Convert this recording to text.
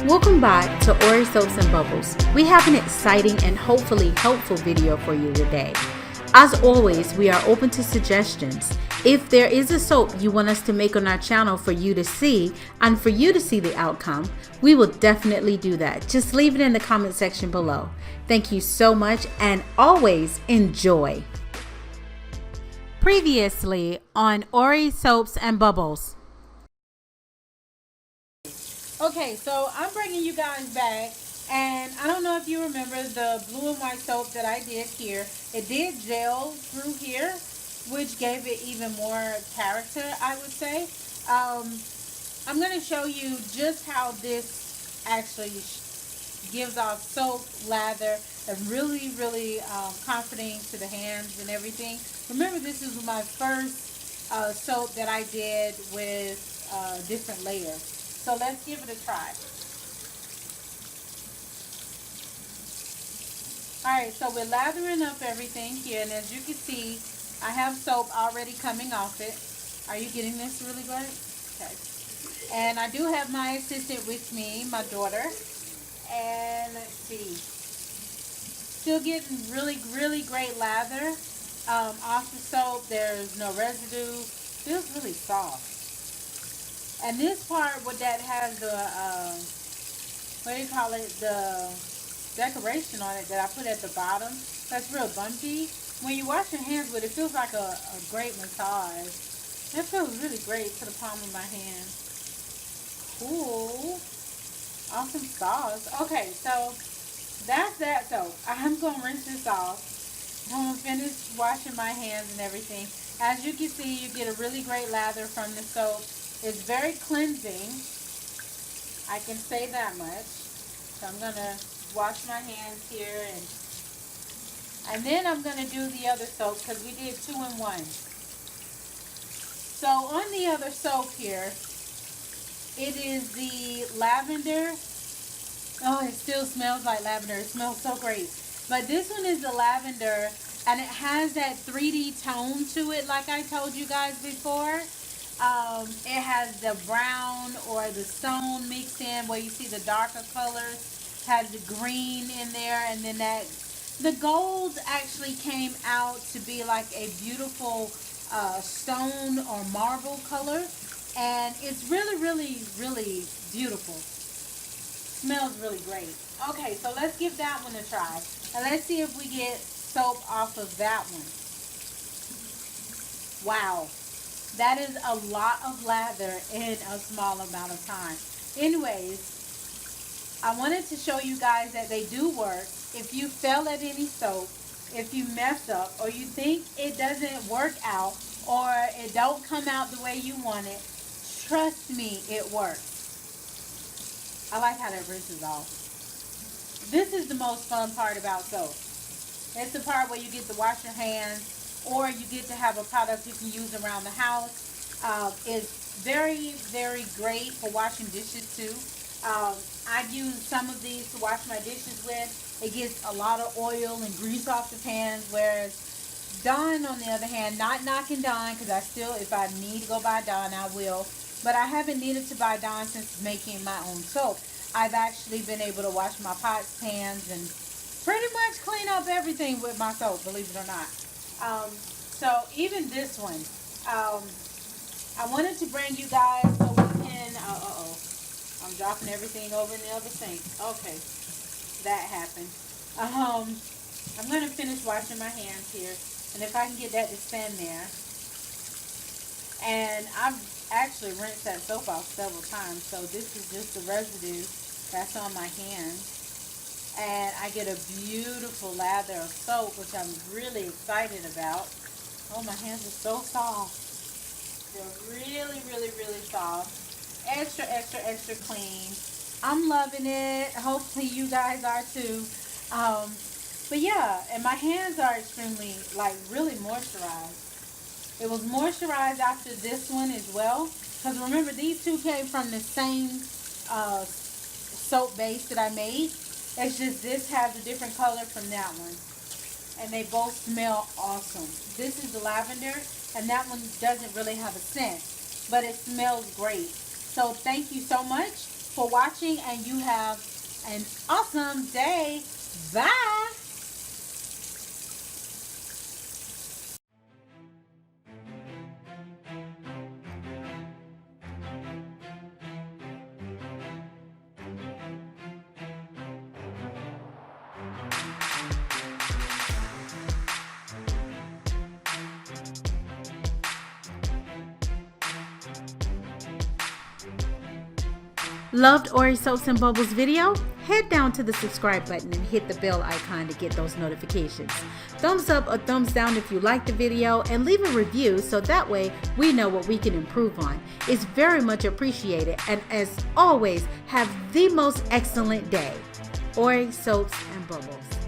Welcome back to Ori Soaps and Bubbles. We have an exciting and hopefully helpful video for you today. As always, we are open to suggestions. If there is a soap you want us to make on our channel for you to see and for you to see the outcome, we will definitely do that. Just leave it in the comment section below. Thank you so much and always enjoy. Previously on Ori Soaps and Bubbles. Okay, so I'm bringing you guys back, and I don't know if you remember the blue and white soap that I did here. It did gel through here, which gave it even more character, I would say. I'm going to show you just how this actually gives off soap, lather, and really comforting to the hands and everything. Remember, this is my first soap that I did with different layers. So let's give it a try. Alright, so we're lathering up everything here, and as you can see, I have soap already coming off it. Are you getting this really good? Okay. And I do have my assistant with me, my daughter. And let's see. Still getting really great lather off the soap. There's no residue. Feels really soft. And this part, what that has the, what do you call it, the decoration on it that I put at the bottom, that's real bumpy. When you wash your hands with it, it feels like a great massage. It feels really great to the palm of my hand. Cool. Awesome sauce. Okay, so that's that soap. I'm going to rinse this off. I'm going to finish washing my hands and everything. As you can see, you get a really great lather from the soap. It's very cleansing. I can say that much. So I'm going to wash my hands here. And then I'm going to do the other soap because we did 2 in 1. So on the other soap here, it is the lavender. Oh, it still smells like lavender. It smells so great. But this one is the lavender, and it has that 3D tone to it like I told you guys before. It has the brown or the stone mixed in where you see the darker colors, has the green in there, and then the gold actually came out to be like a beautiful stone or marble color, and it's really beautiful. Smells really great. Okay, so let's give that one a try, and let's see if we get soap off of that one. Wow. That is a lot of lather in a small amount of time. Anyways, I wanted to show you guys that they do work. If you fail at any soap, if you mess up, or you think it doesn't work out, or it don't come out the way you want it, trust me, it works. I like how that rinses off. This is the most fun part about soap. It's the part where you get to wash your hands, or you get to have a product you can use around the house. It's very great for washing dishes too. I've used some of these to wash my dishes with. It gets a lot of oil and grease off the pans, whereas Dawn, on the other hand, not knocking Dawn, because I still, if I need to go buy Dawn, I will. But I haven't needed to buy Dawn since making my own soap. I've actually been able to wash my pots, pans, and pretty much clean up everything with my soap, believe it or not. So even this one, I wanted to bring you guys so we can, I'm dropping everything over in the other sink. Okay, that happened. I'm going to finish washing my hands here, and if I can get that to stand there. And I've actually rinsed that soap off several times, so this is just the residue that's on my hands. And I get a beautiful lather of soap, which I'm really excited about. Oh, my hands are so soft. They're really soft. Extra clean. I'm loving it. Hopefully you guys are too. But yeah, and my hands are extremely, really moisturized. It was moisturized after this one as well. Because remember, these two came from the same soap base that I made. It's just this has a different color from that one. And they both smell awesome. This is the lavender, and that one doesn't really have a scent, but it smells great. So thank you so much. for watching, and you have an awesome day. Bye. Loved Ori Soaps and Bubbles video? Head down to the subscribe button and hit the bell icon to get those notifications. Thumbs up or thumbs down if you like the video, and leave a review so that way we know what we can improve on. It's very much appreciated, and as always, have the most excellent day. Ori Soaps and Bubbles.